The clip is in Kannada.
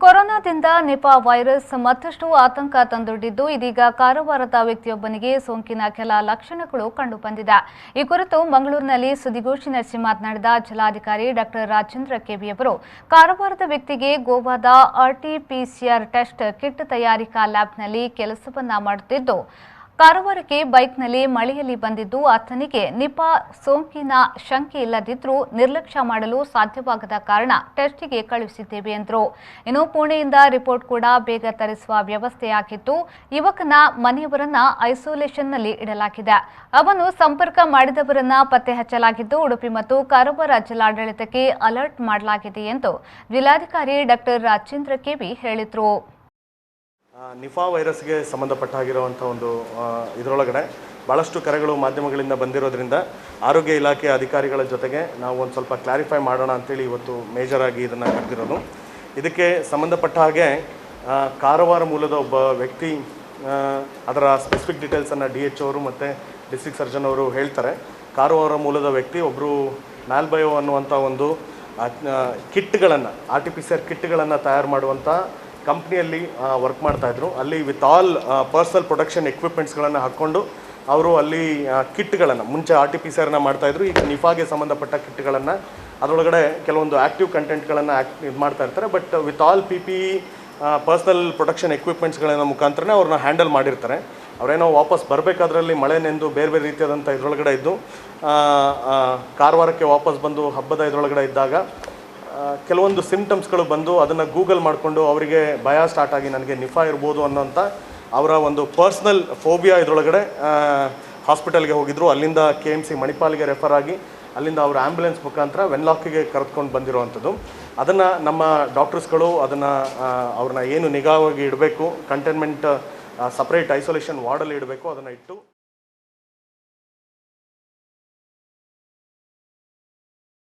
ಕೊರೋನಾದಿಂದ ನಿಪಾ ವೈರಸ್ ಮತ್ತಷ್ಟು ಆತಂಕ ತಂದೊಡ್ಡಿದ್ದು ಇದೀಗ ಕಾರವಾರದ ವ್ಯಕ್ತಿಯೊಬ್ಬನಿಗೆ ಸೋಂಕಿನ ಕೆಲ ಲಕ್ಷಣಗಳು ಕಂಡುಬಂದಿದೆ. ಈ ಕುರಿತು ಮಂಗಳೂರಿನಲ್ಲಿ ಸುದ್ದಿಗೋಷ್ಠಿ ನಡೆಸಿ ಮಾತನಾಡಿದ ಜಿಲ್ಲಾಧಿಕಾರಿ ಡಾಕ್ಟರ್ ರಾಜೇಂದ್ರ ಕೆವಿ ಅವರು ಕಾರವಾರದ ವ್ಯಕ್ತಿಗೆ ಗೋವಾದ ಆರ್ಟಿಪಿಸಿಆರ್ ಟೆಸ್ಟ್ ಕಿಟ್ ತಯಾರಿಕಾ ಲ್ಯಾಬ್ನಲ್ಲಿ ಕೆಲಸವನ್ನ ಮಾಡುತ್ತಿದ್ದು ಕಾರವಾರಕ್ಕೆ ಬೈಕ್ನಲ್ಲಿ ಮಳೆಯಲ್ಲಿ ಬಂದಿದ್ದು ಆತನಿಗೆ ನಿಪಾ ಸೋಂಕಿನ ಶಂಕೆ ಇಲ್ಲದಿದ್ದರೂ ನಿರ್ಲಕ್ಷ್ಯ ಮಾಡಲು ಸಾಧ್ಯವಾಗದ ಕಾರಣ ಟೆಸ್ಟ್ಗೆ ಕಳುಹಿಸಿದ್ದೇವೆ ಎಂದರು. ಇನ್ನು ಪುಣೆಯಿಂದ ರಿಪೋರ್ಟ್ ಕೂಡ ಬೇಗ ತರಿಸುವ ವ್ಯವಸ್ಥೆಯಾಗಿದ್ದು ಯುವಕನ ಮನೆಯವರನ್ನ ಐಸೋಲೇಷನ್ನಲ್ಲಿ ಇಡಲಾಗಿದೆ. ಅವನು ಸಂಪರ್ಕ ಮಾಡಿದವರನ್ನ ಪತ್ತೆ ಹಚ್ಚಲಾಗಿದ್ದು ಉಡುಪಿ ಮತ್ತು ಕಾರವಾರ ಜಿಲ್ಲಾಡಳಿತಕ್ಕೆ ಅಲರ್ಟ್ ಮಾಡಲಾಗಿದೆ ಎಂದು ಜಿಲ್ಲಾಧಿಕಾರಿ ಡಾಕ್ಟರ್ ರಾಜೇಂದ್ರ ಕೆವಿ ಹೇಳಿದರು. ನಿಫಾ ವೈರಸ್ಗೆ ಸಂಬಂಧಪಟ್ಟಾಗಿರುವಂಥ ಒಂದು ಇದರೊಳಗಡೆ ಭಾಳಷ್ಟು ಕರೆಗಳು ಮಾಧ್ಯಮಗಳಿಂದ ಬಂದಿರೋದ್ರಿಂದ ಆರೋಗ್ಯ ಇಲಾಖೆ ಅಧಿಕಾರಿಗಳ ಜೊತೆಗೆ ನಾವು ಒಂದು ಸ್ವಲ್ಪ ಕ್ಲಾರಿಫೈ ಮಾಡೋಣ ಅಂತೇಳಿ ಇವತ್ತು ಮೇಜರಾಗಿ ಇದನ್ನು ಕರೆದಿರೋದು. ಇದಕ್ಕೆ ಸಂಬಂಧಪಟ್ಟ ಹಾಗೆ ಕಾರವಾರ ಮೂಲದ ಒಬ್ಬ ವ್ಯಕ್ತಿ ಅದರ ಸ್ಪೆಸಿಫಿಕ್ ಡೀಟೇಲ್ಸನ್ನು DH ಅವರು ಮತ್ತು ಡಿಸ್ಟ್ರಿಕ್ಟ್ ಸರ್ಜನ್ ಅವರು ಹೇಳ್ತಾರೆ. ಕಾರವಾರ ಮೂಲದ ವ್ಯಕ್ತಿ ಒಬ್ಬರು ಮ್ಯಾಲ್ಬಯೋ ಅನ್ನುವಂಥ ಒಂದು ಕಿಟ್ಗಳನ್ನು RT-PCR ಕಿಟ್ಗಳನ್ನು ತಯಾರು ಮಾಡುವಂಥ ಕಂಪ್ನಿಯಲ್ಲಿ ವರ್ಕ್ ಮಾಡ್ತಾಯಿದ್ರು. ಅಲ್ಲಿ ವಿತ್ ಆಲ್ ಪರ್ಸನಲ್ ಪ್ರೊಟೆಕ್ಷನ್ ಎಕ್ವಿಪ್ಮೆಂಟ್ಸ್ಗಳನ್ನು ಹಾಕ್ಕೊಂಡು ಅವರು ಅಲ್ಲಿ ಕಿಟ್ಗಳನ್ನು ಮುಂಚೆ RT-PCRನ ಮಾಡ್ತಾಯಿದ್ರು. ಈಗ ನಿಫಾಗೆ ಸಂಬಂಧಪಟ್ಟ ಕಿಟ್ಗಳನ್ನು ಅದರೊಳಗಡೆ ಕೆಲವೊಂದು ಆ್ಯಕ್ಟಿವ್ ಕಂಟೆಂಟ್ಗಳನ್ನು ಇದು ಮಾಡ್ತಾ ಇರ್ತಾರೆ. But with all PPE personal protection ಎಕ್ವಿಪ್ಮೆಂಟ್ಸ್ಗಳ ಮುಖಾಂತರನೇ ಅವ್ರನ್ನ ಹ್ಯಾಂಡಲ್ ಮಾಡಿರ್ತಾರೆ. ಅವರೇನೋ ವಾಪಸ್ ಬರಬೇಕಾದ್ರಲ್ಲಿ ಮಳೆ ನೆಂದು ಬೇರೆ ಬೇರೆ ರೀತಿಯಾದಂಥ ಇದರೊಳಗಡೆ ಇದ್ದು ಕಾರವಾರಕ್ಕೆ ವಾಪಸ್ ಬಂದು ಹಬ್ಬದ ಇದರೊಳಗಡೆ ಇದ್ದಾಗ ಕೆಲವೊಂದು ಸಿಂಪ್ಟಮ್ಸ್ಗಳು ಬಂದು ಅದನ್ನು ಗೂಗಲ್ ಮಾಡಿಕೊಂಡು ಅವರಿಗೆ ಭಯ ಸ್ಟಾರ್ಟ್ ಆಗಿ ನನಗೆ ನಿಫಾ ಇರ್ಬೋದು ಅನ್ನೋಂಥ ಅವರ ಒಂದು ಪರ್ಸ್ನಲ್ ಫೋಬಿಯಾ ಇದರೊಳಗಡೆ ಹಾಸ್ಪಿಟಲ್ಗೆ ಹೋಗಿದ್ದರು. ಅಲ್ಲಿಂದ KMC ಮಣಿಪಾಲ್ಗೆ ರೆಫರ್ ಆಗಿ ಅಲ್ಲಿಂದ ಅವರು ಆ್ಯಂಬುಲೆನ್ಸ್ ಮುಖಾಂತರ ವೆನ್ಲಾಕ್ಗೆ ಕರೆದುಕೊಂಡು ಬಂದಿರುವಂಥದ್ದು. ಅದನ್ನು ನಮ್ಮ ಡಾಕ್ಟರ್ಸ್ಗಳು ಅದನ್ನು ಅವ್ರನ್ನ ಏನು ನಿಗಾವಾಗಿ ಇಡಬೇಕು, ಕಂಟೈನ್ಮೆಂಟ್ ಸಪ್ರೇಟ್ ಐಸೋಲೇಷನ್ ವಾರ್ಡಲ್ಲಿ ಇಡಬೇಕು, ಅದನ್ನು ಇಟ್ಟು